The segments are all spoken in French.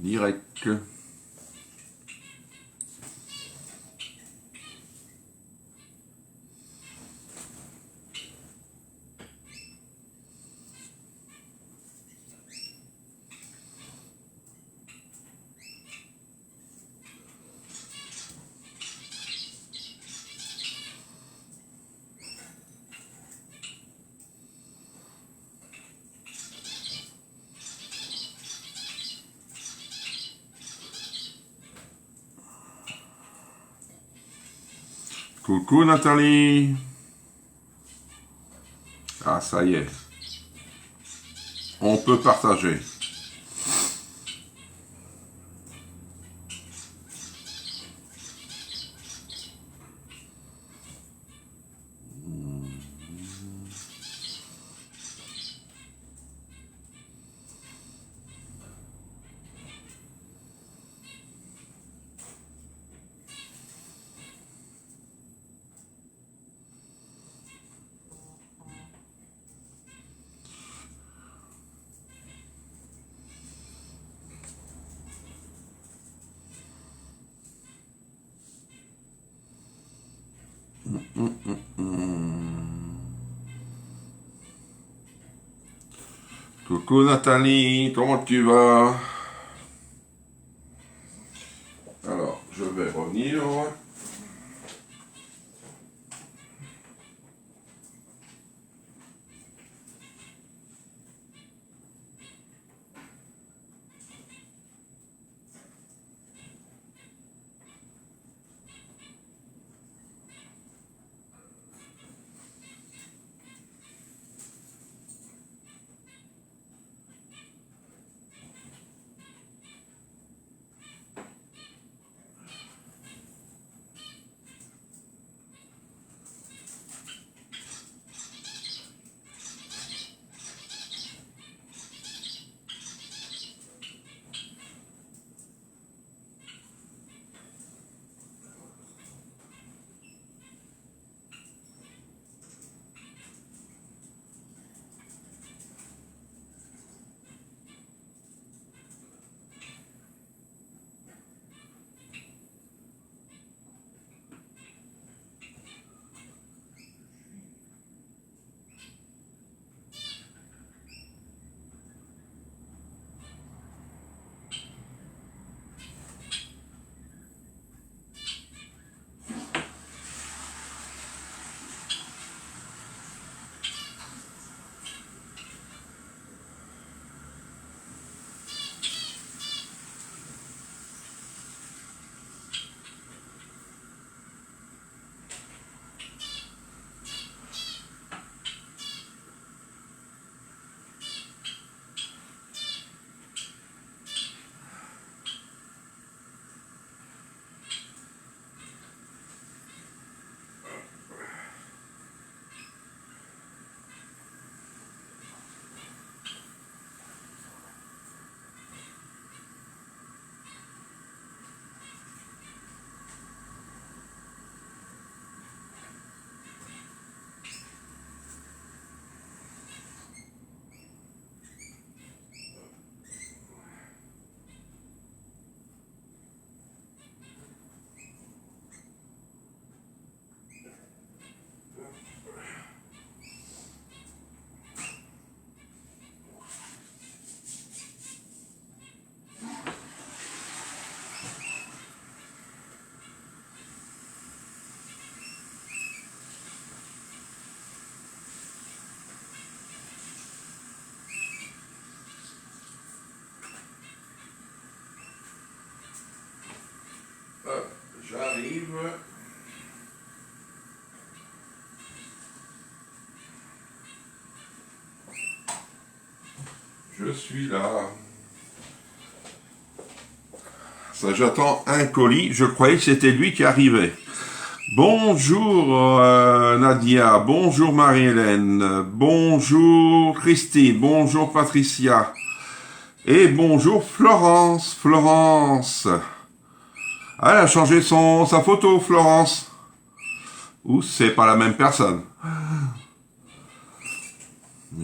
direct. Coucou Nathalie. Ah, ça y est. On peut partager. Coucou Nathalie, comment tu vas? Alors, je vais revenir. J'arrive. Je suis là. Ça, j'attends un colis. Je croyais que c'était lui qui arrivait. Bonjour Nadia, bonjour Marie-Hélène, bonjour Christine, bonjour Patricia et bonjour Florence. Florence. Ah, elle a changé sa photo, Florence. Ou c'est pas la même personne.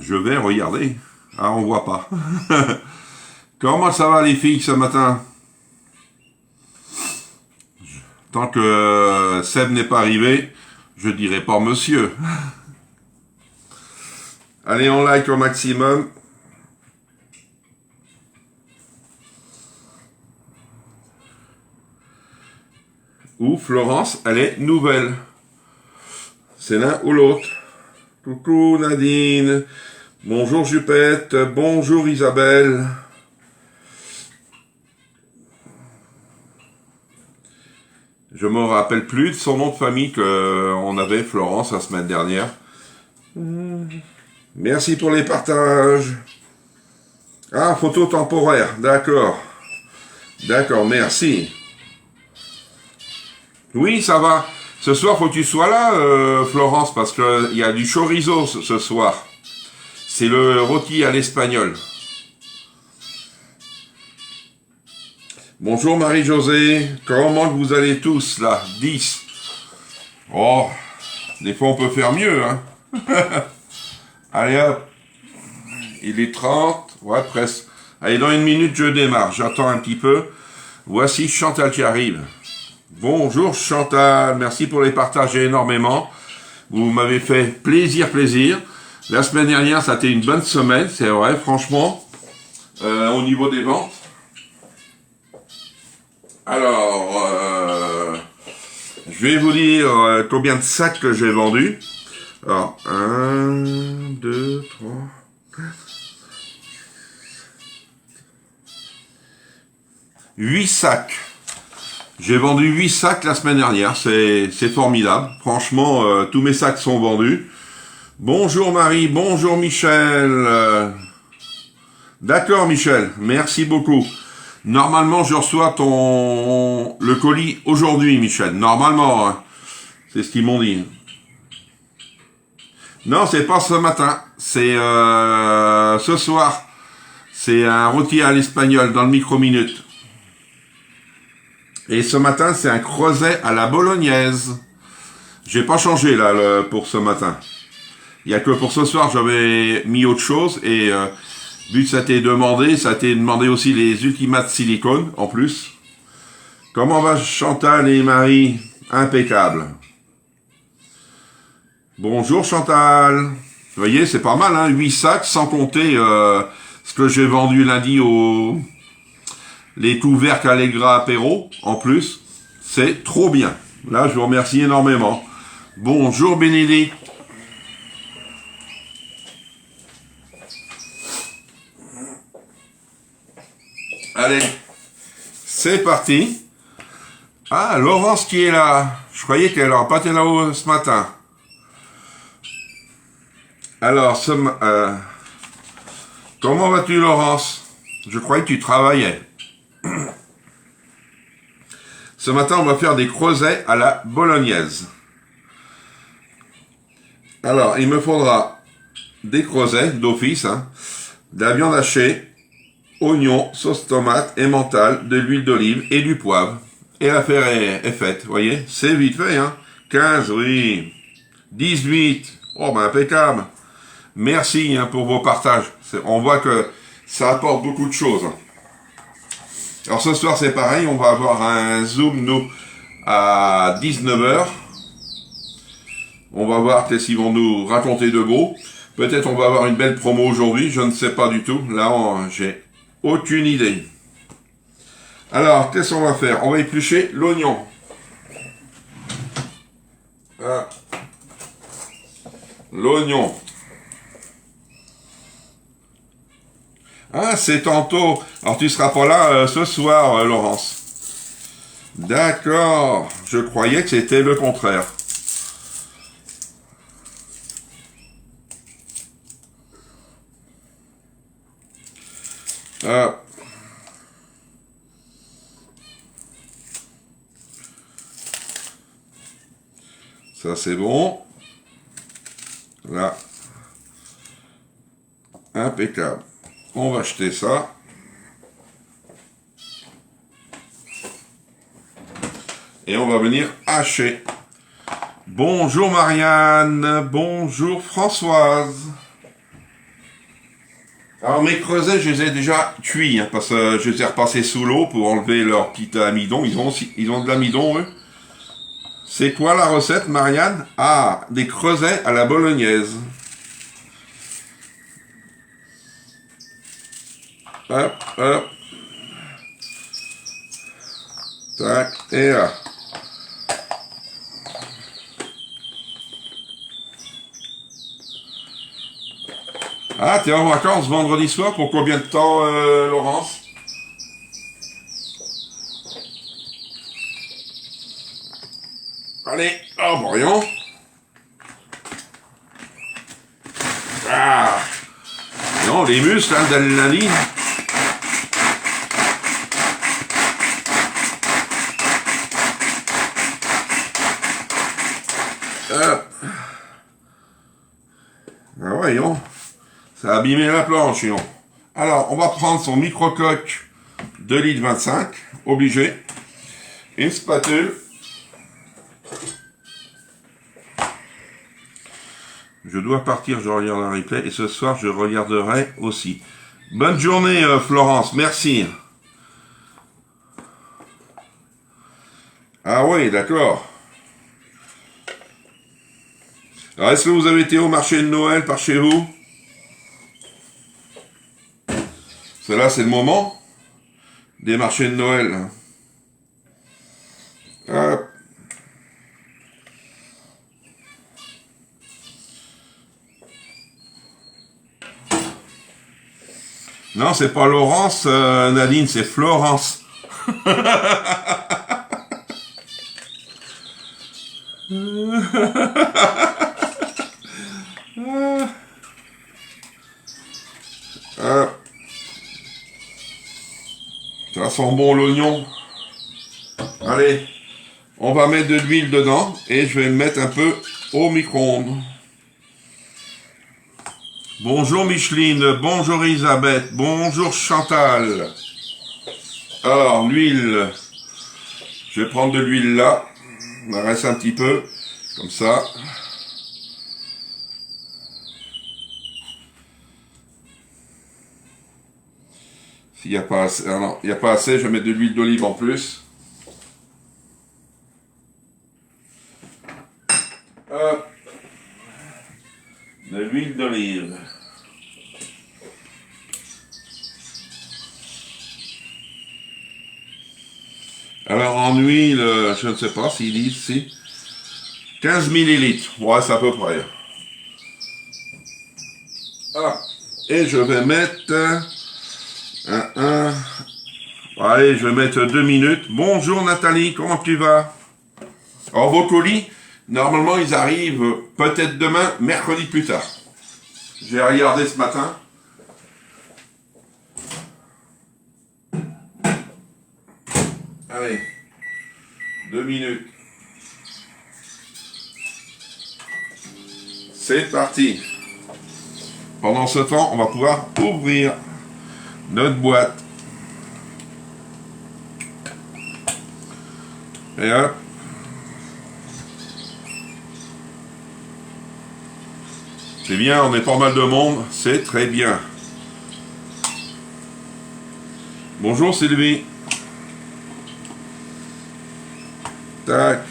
Je vais regarder. Ah, on voit pas. Comment ça va les filles ce matin? Tant que Seb n'est pas arrivé, je dirai pas monsieur. Allez, on like au maximum. Ou Florence, elle est nouvelle. C'est l'un ou l'autre. Coucou Nadine. Bonjour Jupette. Bonjour Isabelle. Je me rappelle plus de son nom de famille qu'on avait, Florence, la semaine dernière. Merci pour les partages. Ah, photo temporaire, d'accord. D'accord, merci. Oui, ça va. Ce soir, faut que tu sois là, Florence, parce qu'il y a du chorizo ce soir. C'est le rôti à l'espagnol. Bonjour Marie-Josée, comment vous allez tous là? 10. Oh, des fois on peut faire mieux, hein. Allez hop, il est 30, ouais presque. Allez, dans une minute je démarre, j'attends un petit peu. Voici Chantal qui arrive. Bonjour Chantal, merci pour les partages énormément. Vous m'avez fait plaisir. La semaine dernière, ça a été une bonne semaine, c'est vrai, franchement, au niveau des ventes. Alors, je vais vous dire combien de sacs que j'ai vendus. Alors, 1, 2, 3, 8 sacs. J'ai vendu 8 sacs la semaine dernière, c'est formidable. Franchement, tous mes sacs sont vendus. Bonjour Marie, bonjour Michel. D'accord Michel, merci beaucoup. Normalement, je reçois le colis aujourd'hui, Michel. Normalement, hein. C'est ce qu'ils m'ont dit. Non, c'est pas ce matin. C'est ce soir. C'est un rôti à l'espagnol dans le micro-minute. Et ce matin, c'est un creuset à la bolognaise. J'ai pas changé là pour ce matin. Il y a que pour ce soir, j'avais mis autre chose et vu que ça a été demandé aussi les ultimates silicone en plus. Comment va Chantal et Marie? Impeccable. Bonjour Chantal. Vous voyez, c'est pas mal, hein, 8 sacs, sans compter ce que j'ai vendu lundi les couvercles Allegra apéro, en plus. C'est trop bien. Là, je vous remercie énormément. Bonjour Bénédicte. Allez, c'est parti. Ah, Laurence qui est là. Je croyais qu'elle n'aurait pas été là ce matin. Alors, comment vas-tu Laurence? Je croyais que tu travaillais. Ce matin, on va faire des creusets à la bolognaise. Alors, il me faudra des creusets d'office, hein, de la viande hachée, oignons, sauce tomate, emmental, de l'huile d'olive et du poivre. Et l'affaire est faite, vous voyez. C'est vite fait, hein. 15, oui. 18. Oh, ben impeccable. Merci hein, pour vos partages. On voit que ça apporte beaucoup de choses. Alors ce soir, c'est pareil. On va avoir un Zoom, nous, à 19h. On va voir qu'est-ce qu'ils vont nous raconter de beau. Peut-être on va avoir une belle promo aujourd'hui. Je ne sais pas du tout. Là, j'ai aucune idée. Alors, qu'est-ce qu'on va faire? On va éplucher l'oignon. Ah. L'oignon. Ah, c'est tantôt. Alors, tu seras pas là ce soir, Laurence. D'accord. Je croyais que c'était le contraire. Ah. Ça, c'est bon. Là. Impeccable. On va jeter ça. Et on va venir hacher. Bonjour Marianne. Bonjour Françoise. Alors mes creusets, je les ai déjà cuits, hein, parce que je les ai repassés sous l'eau pour enlever leur petit amidon. Ils ont de l'amidon, eux. C'est quoi la recette, Marianne? Ah, des creusets à la bolognaise. Hop, hop. Tac, et là. Ah, t'es en vacances vendredi soir pour combien de temps, Laurence? Allez, oh, voyons. Ah, non, les muscles, hein, d'adrénaline. Ah, voyons. Ça a abîmé la planche, sinon. Alors, on va prendre son micro-coque 2 litres 25, obligé. Une spatule. Je dois partir, je regarde un replay, et ce soir, je regarderai aussi. Bonne journée, Florence, merci. Ah oui, d'accord. Alors, est-ce que vous avez été au marché de Noël par chez vous? Là, c'est le moment des marchés de Noël. Hop. Non, c'est pas Laurence, Nadine, c'est Florence. Ça sent bon l'oignon. Allez, on va mettre de l'huile dedans et je vais le mettre un peu au micro-ondes. Bonjour Micheline, bonjour Elisabeth, bonjour Chantal. Alors, l'huile, je vais prendre de l'huile là. Il me reste un petit peu, comme ça. S'il n'y a pas assez, non, il n'y a pas assez, je vais mettre de l'huile d'olive en plus. Hop. De l'huile d'olive. Alors en huile, je ne sais pas s'ils disent ici. 15 millilitres. Ouais, c'est à peu près. Ah. Et je vais mettre... Allez, je vais mettre 2 minutes. Bonjour Nathalie, comment tu vas? Alors vos colis, normalement ils arrivent peut-être demain, mercredi plus tard. J'ai regardé ce matin. Allez, 2 minutes. C'est parti. Pendant ce temps, on va pouvoir ouvrir notre boîte. Et hop. C'est bien, on est pas mal de monde, c'est très bien. Bonjour Sylvie. Tac.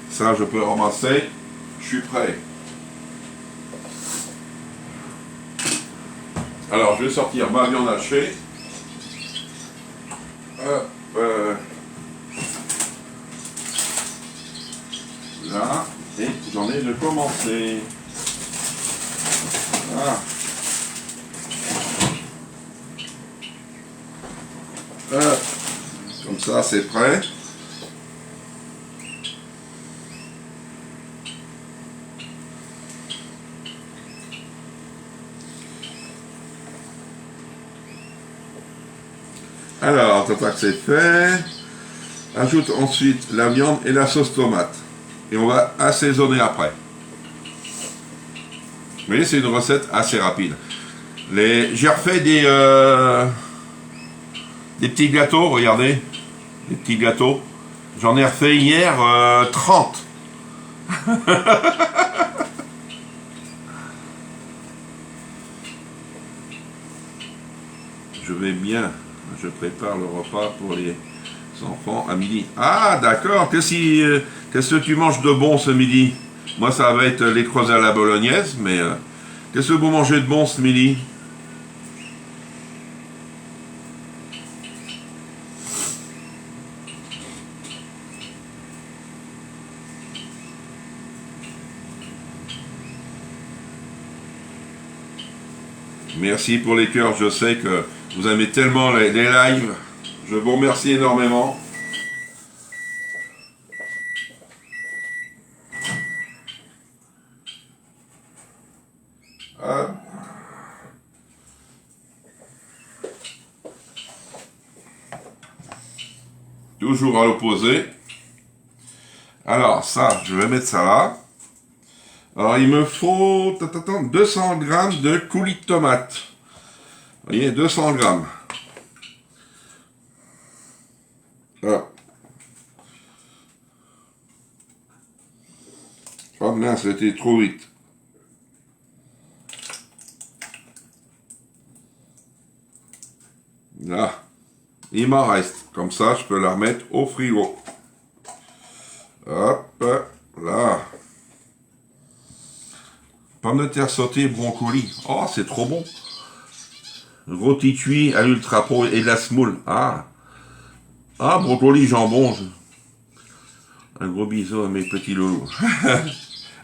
Ça, je peux ramasser. Je suis prêt. Alors, je vais sortir ma viande hachée. Hop. Là. Et j'en ai de commencer. Ah. Comme ça, c'est prêt. Alors, tac, c'est fait. Ajoute ensuite la viande et la sauce tomate. Et on va assaisonner après. Vous voyez, c'est une recette assez rapide. J'ai refait des petits gâteaux, regardez. Des petits gâteaux. J'en ai refait hier 30. Je vais bien. Je prépare le repas pour les enfants à midi. Ah, d'accord. Qu'est-ce que tu manges de bon ce midi? Moi, ça va être les creusets à la bolognaise, mais qu'est-ce que vous mangez de bon ce midi? Merci pour les cœurs. Je sais que vous aimez tellement les lives. Je vous remercie énormément. Hop. Toujours à l'opposé. Alors ça, je vais mettre ça là. Alors il me faut 200 grammes de coulis de tomate. Vous voyez, 200 grammes. Voilà. Oh mince, c'était trop vite. Là, il m'en reste. Comme ça, je peux la remettre au frigo. Hop, là. Pommes de terre sautées, brocoli. Oh, c'est trop bon. Rôti cuit à l'ultra pro et de la semoule. Ah. Ah, brocoli, jambon. Un gros bisou à mes petits loulous.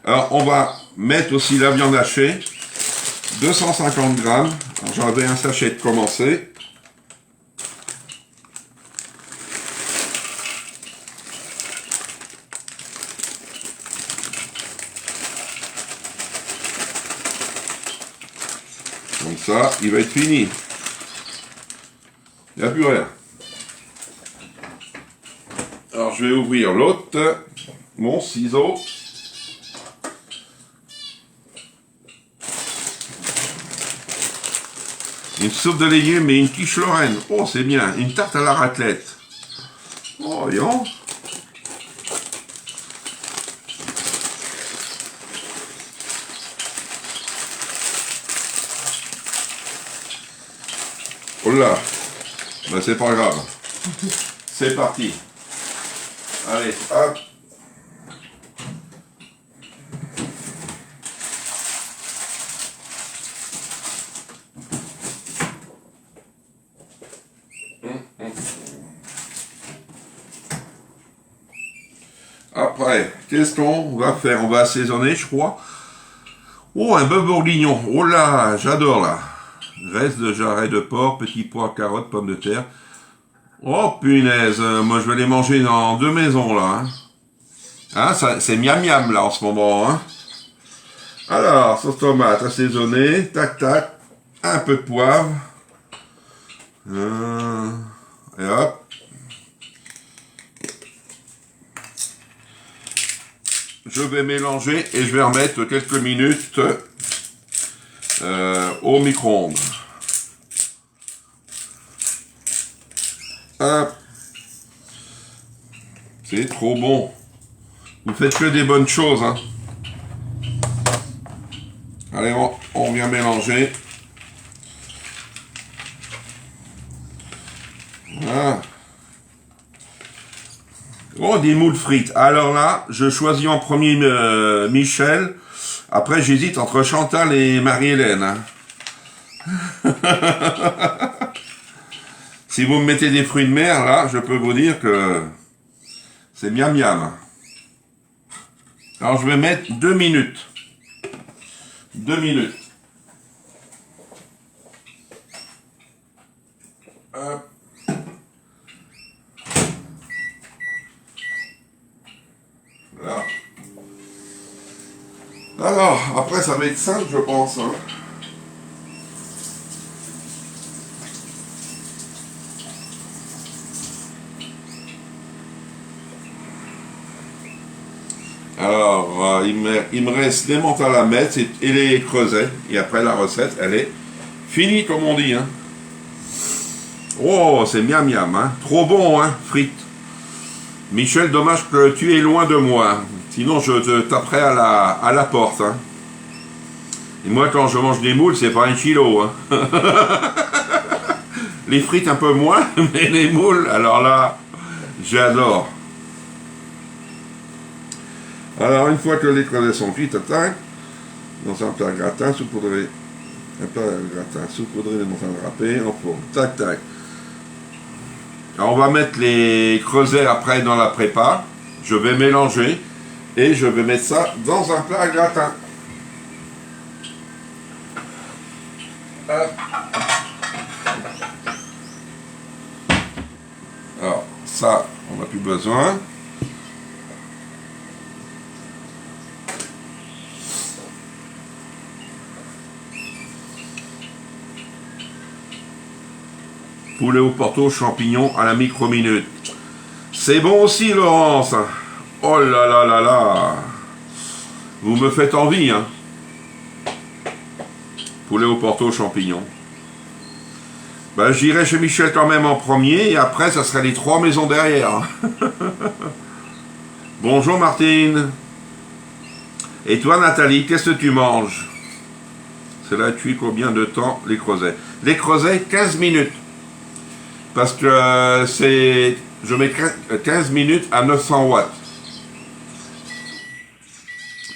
Alors, on va mettre aussi la viande hachée. 250 grammes. J'avais un sachet de commencer. Comme ça, il va être fini. Il n'y a plus rien. Alors, je vais ouvrir l'autre. Mon ciseau. Une soupe de légumes et une quiche lorraine. Oh, c'est bien. Une tarte à la raclette. Oh, voyons. Oh là. Ben, c'est pas grave. C'est parti. Allez, hop. Après, qu'est-ce qu'on va faire? On va assaisonner, je crois. Oh, un bœuf bourguignon. Oh là, j'adore là. Reste de jarret de porc, petits pois, carottes, pommes de terre. Oh punaise, moi je vais les manger dans 2 maisons là. Hein, c'est miam miam là en ce moment. Hein. Alors, sauce tomate assaisonnée, tac tac, un peu de poivre. Et hop. Je vais mélanger et je vais remettre quelques minutes au micro-ondes. Hop. C'est trop bon. Vous faites que des bonnes choses. Hein. Allez, on vient mélanger. Voilà. Oh, des moules frites. Alors là, je choisis en premier Michel. Après, j'hésite entre Chantal et Marie-Hélène. Hein. Si vous me mettez des fruits de mer, là, je peux vous dire que c'est miam miam. Alors, je vais mettre 2 minutes. 2 minutes. Hop. Voilà. Alors, après, ça va être simple, je pense. Hein. Alors, il me reste les menthes à la mettre et les creusets. Et après, la recette, elle est finie, comme on dit. Hein. Oh, c'est miam miam. Hein. Trop bon, hein, frites. Michel, dommage que tu es loin de moi. Sinon, je te taperai à la porte. Hein. Et moi, quand je mange des moules, c'est pas 1 kilo. Hein. Les frites un peu moins, mais les moules, alors là, j'adore. Alors, une fois que les crevettes sont cuites, tac, dans un plat gratin saupoudré. Un plat gratin saupoudré de montagne râpée en fourne. Tac, tac. Alors, on va mettre les crevettes après dans la prépa. Je vais mélanger et je vais mettre ça dans un plat gratin. Alors, ça, on n'a plus besoin. Poulet au porto, champignons à la micro-minute. C'est bon aussi, Laurence. Oh là là là là. Vous me faites envie, hein. Poulet au porto, champignons. Ben, j'irai chez Michel quand même en premier, et après, ça sera les 3 maisons derrière. Bonjour, Martine. Et toi, Nathalie, qu'est-ce que tu manges? C'est là, tu combien de temps les crevettes? Les crevettes, 15 minutes. Parce que je mets 15 minutes à 900 watts.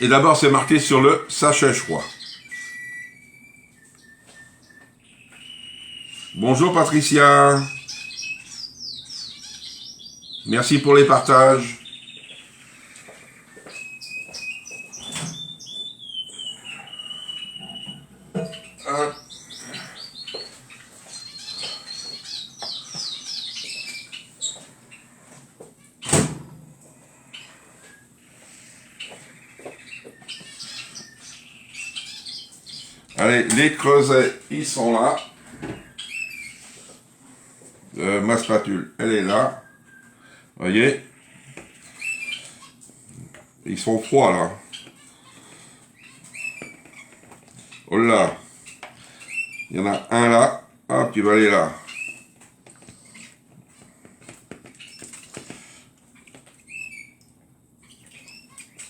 Et d'abord, c'est marqué sur le sachet, je crois. Bonjour Patricia. Merci pour les partages. Allez, les crevettes, ils sont là. Ma spatule, elle est là. Voyez. Ils sont froids là. Oh là. Il y en a un là. Hop, tu vas aller là.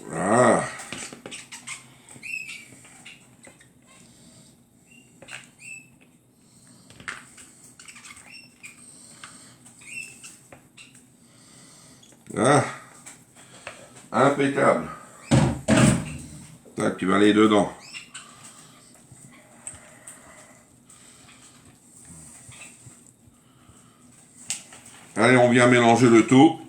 Voilà. Ah, impeccable. Tac, tu vas aller dedans. Allez, on vient mélanger le tout.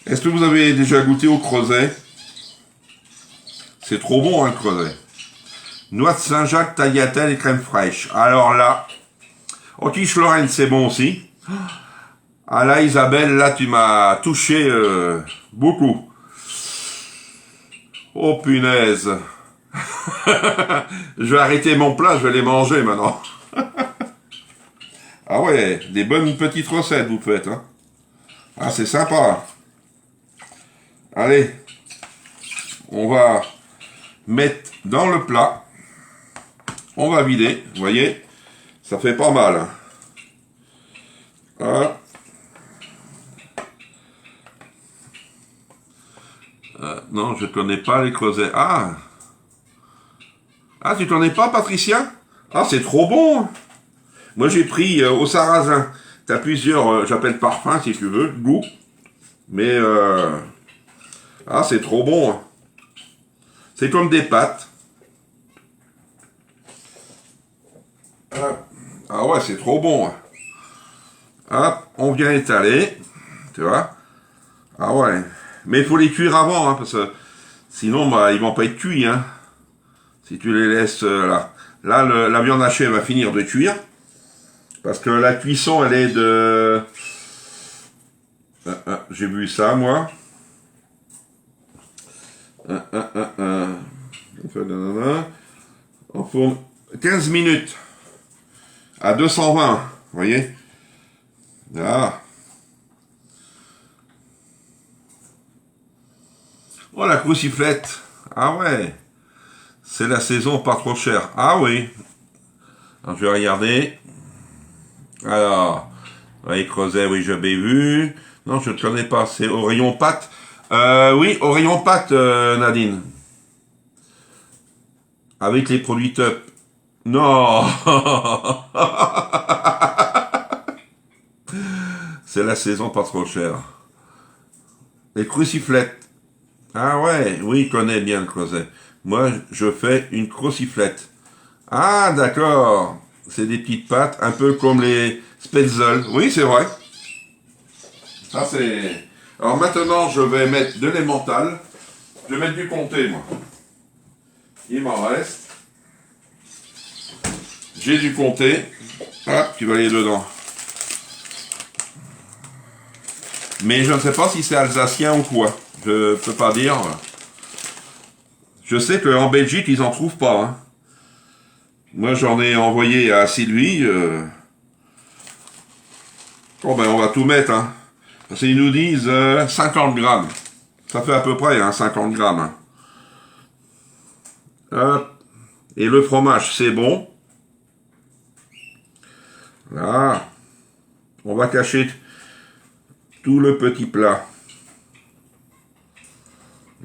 Est-ce que vous avez déjà goûté au creuset? C'est trop bon, hein, le creuset. Noix de Saint-Jacques, tagliatelle et crème fraîche. Alors là, au quiche Lorraine, c'est bon aussi. Ah là, Isabelle, là, tu m'as touché beaucoup. Oh punaise. Je vais arrêter mon plat, je vais les manger maintenant. Ah ouais, des bonnes petites recettes vous faites, hein. Ah, c'est sympa. Allez, on va mettre dans le plat. On va vider, vous voyez, ça fait pas mal. Hein. Non, je connais pas les crevettes. Ah, tu connais pas, Patricia? Ah, c'est trop bon. Moi, j'ai pris au sarrasin. Tu as plusieurs, j'appelle parfums, si tu veux, goût. Mais, ah, c'est trop bon. C'est comme des pâtes. Ah ouais, c'est trop bon. Hop, on vient étaler. Tu vois? Ah ouais. Mais il faut les cuire avant, hein, parce que sinon, bah, ils vont pas être cuits. Hein, si tu les laisses là. Là, la viande hachée va finir de cuire. Parce que la cuisson, elle est de... j'ai vu ça, moi. On fourne 15 minutes. À 220, vous voyez. Là. Oh, la cruciflette. Ah ouais. C'est la saison pas trop chère. Ah oui. Alors, je vais regarder. Alors, les creusets, oui, j'avais vu. Non, je ne connais pas. C'est au rayon pâte. Oui, au rayon pâte, Nadine. avec les produits top. Non. C'est la saison pas trop chère. Les cruciflettes. Ah ouais, oui, il connaît bien le creuset. Moi, je fais une cruciflette. Ah, d'accord. C'est des petites pâtes, un peu comme les Spetzel. Oui, c'est vrai. Ça, c'est... Alors maintenant, je vais mettre de l'emmental. Je vais mettre du comté, moi. Il m'en reste. J'ai du comté. Hop, qui va aller dedans. Mais je ne sais pas si c'est alsacien ou quoi. Je peux pas dire. Je sais qu'en Belgique, ils en trouvent pas. Hein. Moi, j'en ai envoyé à Sylvie. Bon, ben, on va tout mettre. Hein. Parce qu'ils nous disent 50 grammes. Ça fait à peu près 50 grammes. Hein. Hop. Et le fromage, c'est bon. Là. On va cacher tout le petit plat.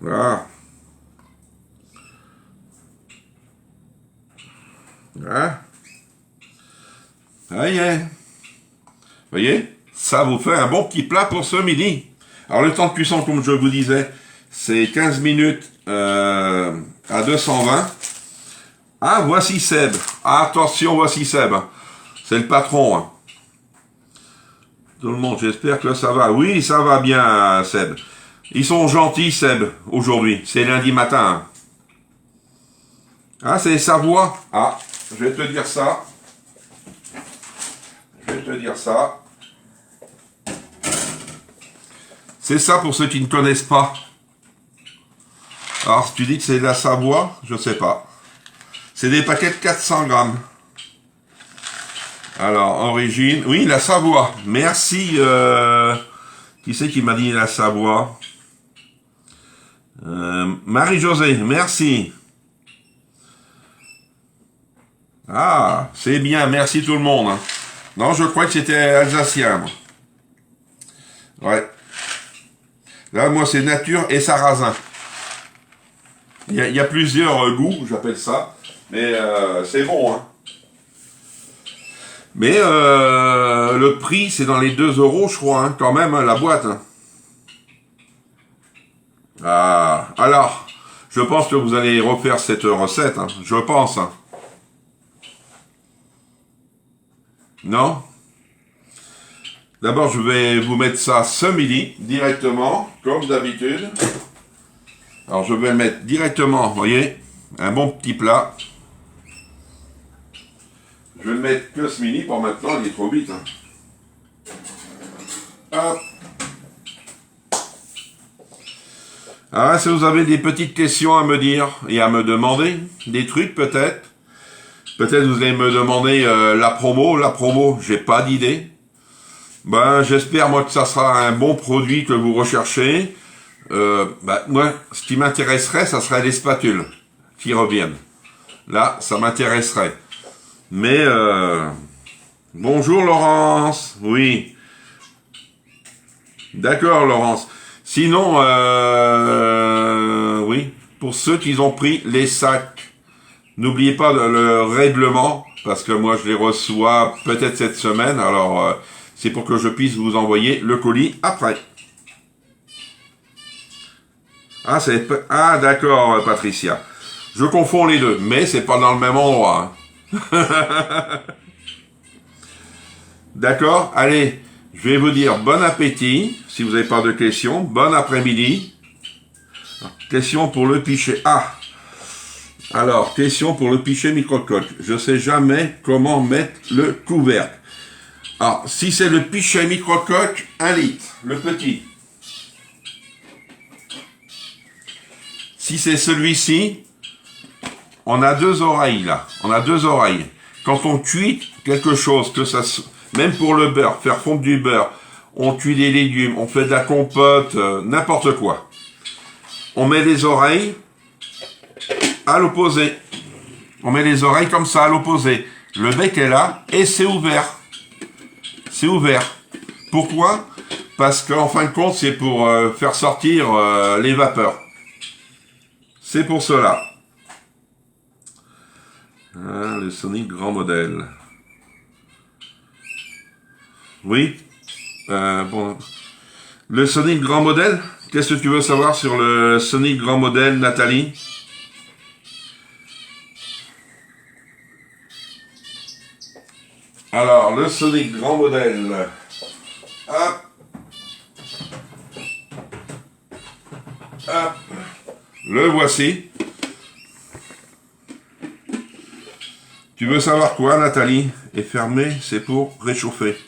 Voilà. Voilà. Ça y est. Vous voyez? Ça vous fait un bon petit plat pour ce midi. Alors le temps de cuisson, comme je vous disais, c'est 15 minutes à 220. Ah, voici Seb. Ah, attention, voici Seb. C'est le patron. Hein. Tout le monde, j'espère que ça va. Oui, ça va bien, Seb. Ils sont gentils, Seb, aujourd'hui. C'est lundi matin. Ah, c'est Savoie. Ah, je vais te dire ça. Je vais te dire ça. C'est ça pour ceux qui ne connaissent pas. Alors, si tu dis que c'est de la Savoie, je sais pas. C'est des paquets de 400 grammes. Alors, origine... Oui, la Savoie. Merci. Qui c'est qui m'a dit la Savoie? Marie-Josée, merci. Ah, c'est bien, merci tout le monde. Hein. Non, je crois que c'était alsacien. Moi. Ouais. Là, moi, c'est nature et sarrasin. Il y a plusieurs goûts, j'appelle ça. Mais c'est bon. Hein. Mais le prix, c'est dans les 2 €, je crois, hein, quand même, hein, la boîte. Hein. Ah, alors, je pense que vous allez refaire cette recette. Hein, je pense. Hein. Non? D'abord, je vais vous mettre ça ce midi, directement, comme d'habitude. Alors, je vais le mettre directement, vous voyez, un bon petit plat. Je vais le mettre que ce midi, pour maintenant, il est trop vite. Hein. Hop. Ah, si vous avez des petites questions à me dire et à me demander, des trucs peut-être. Peut-être vous allez me demander la promo, j'ai pas d'idée. Ben, j'espère moi que ça sera un bon produit que vous recherchez. Moi, ce qui m'intéresserait, ça serait les spatules qui reviennent. Là, ça m'intéresserait. Mais, bonjour Laurence, oui. D'accord Laurence. Sinon, oui, pour ceux qui ont pris les sacs, n'oubliez pas le règlement, parce que moi je les reçois peut-être cette semaine, alors c'est pour que je puisse vous envoyer le colis après. Ah, d'accord Patricia. Je confonds les deux, mais c'est pas dans le même endroit. Hein. D'accord, allez, je vais vous dire bon appétit, si vous n'avez pas de questions, bon après-midi. Question pour le pichet. Ah, alors, question pour le pichet microcoque. Je sais jamais comment mettre le couvercle. Alors, si c'est le pichet microcoque, 1 litre, le petit. Si c'est celui-ci, on a 2 oreilles là. On a 2 oreilles. Quand on cuit quelque chose, que ça, même pour le beurre, faire fondre du beurre, on cuit des légumes, on fait de la compote, n'importe quoi. On met les oreilles à l'opposé. On met les oreilles comme ça à l'opposé. Le bec est là et c'est ouvert. C'est ouvert. Pourquoi? Parce qu'en fin de compte, c'est pour faire sortir les vapeurs. C'est pour cela. Hein, le Sonic grand modèle. Oui. Bon. Le Sonic grand modèle, qu'est-ce que tu veux savoir sur le Sonic grand modèle, Nathalie? Alors, le Sonic grand modèle. Hop. Hop. Le voici. Tu veux savoir quoi, Nathalie? Et fermé, c'est pour réchauffer.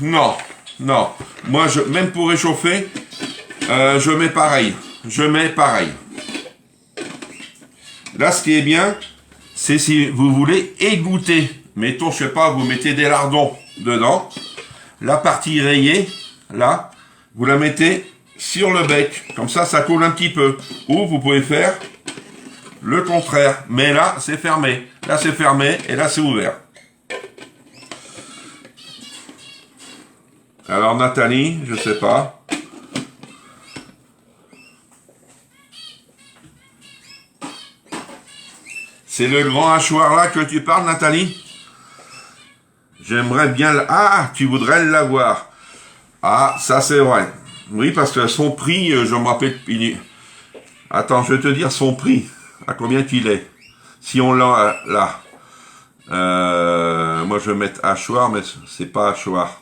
Non. Non. Moi, même pour réchauffer, je mets pareil. Là, ce qui est bien, c'est si vous voulez égoutter. Mettons, je sais pas, vous mettez des lardons dedans. La partie rayée, là, vous la mettez sur le bec. Comme ça, ça coule un petit peu. Ou vous pouvez faire le contraire. Mais là, c'est fermé. Là, c'est fermé et là, c'est ouvert. Alors, Nathalie, je sais pas. C'est le grand hachoir là que tu parles, Nathalie? J'aimerais bien... Ah, tu voudrais l'avoir. Ah, ça c'est vrai. Oui, parce que son prix, je me rappelle... Attends, je vais te dire son prix. À combien qu'il est. Si on l'a là. Moi, je vais mettre hachoir, mais c'est pas hachoir.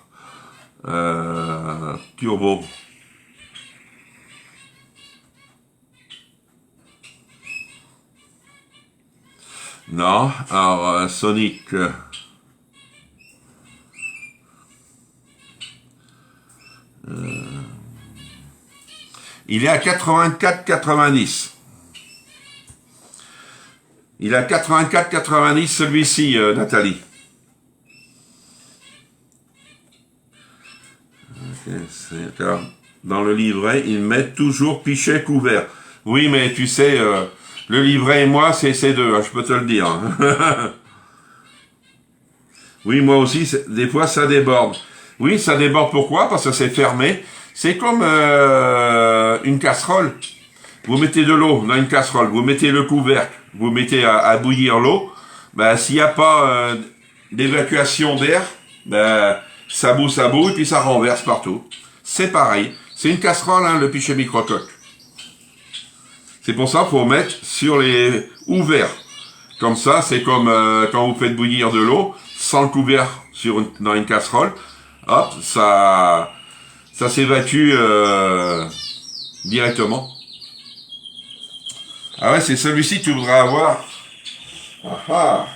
Turbo. Non, alors Sonic. Il est à 84,90. Il est à 84,90 celui-ci, Nathalie. Okay, dans le livret, ils mettent toujours pichet couvert. Oui, mais tu sais, le livret et moi, c'est ces deux, hein, je peux te le dire. Oui, moi aussi, des fois, ça déborde. Oui, ça déborde pourquoi? Parce que c'est fermé. C'est comme une casserole. Vous mettez de l'eau dans une casserole, vous mettez le couvercle, vous mettez à bouillir l'eau. Ben, s'il n'y a pas d'évacuation d'air, ben, ça bout, et puis ça renverse partout. C'est pareil. C'est une casserole, hein, le pichet microcoque. C'est pour ça qu'il faut mettre sur les ouverts. Comme ça, c'est comme quand vous faites bouillir de l'eau, sans le couvercle dans une casserole. Hop, ça s'évacue directement. Ah ouais, c'est celui-ci que tu voudrais avoir. Ah ah.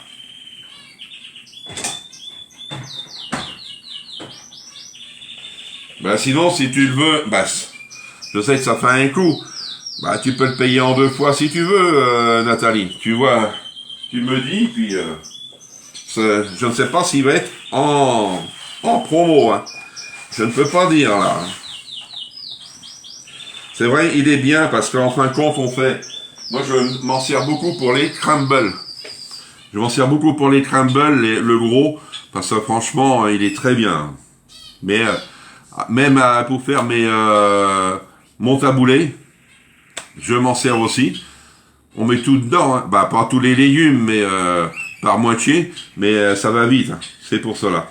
Ben sinon, si tu le veux, ben, je sais que ça fait un coup. Ben, tu peux le payer en 2 fois si tu veux, Nathalie. Tu vois, tu me dis, puis je ne sais pas s'il va être en promo. Hein. Je ne peux pas dire là. C'est vrai, il est bien parce qu'en fin de compte, on fait... Moi, je m'en sers beaucoup pour les crumbles. Je m'en sers beaucoup pour les crumbles, le gros, parce que franchement, il est très bien. Mais même pour faire mon taboulé, je m'en sers aussi. On met tout dedans, hein. Bah, pas tous les légumes, mais par moitié, mais ça va vite. Hein. C'est pour cela.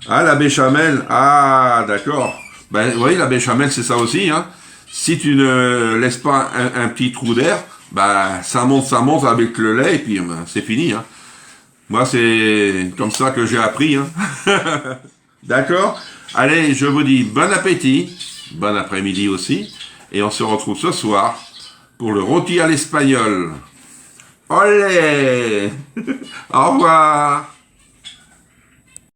Ah, la béchamel, ah, d'accord. Ben oui, la béchamel, c'est ça aussi, hein. Si tu ne laisses pas un petit trou d'air, bah ça monte avec le lait et puis ben, c'est fini. Hein. Moi, c'est comme ça que j'ai appris. Hein. D'accord? Allez, je vous dis bon appétit, bon après-midi aussi, et on se retrouve ce soir pour le rôti à l'espagnol. Olé! Au revoir!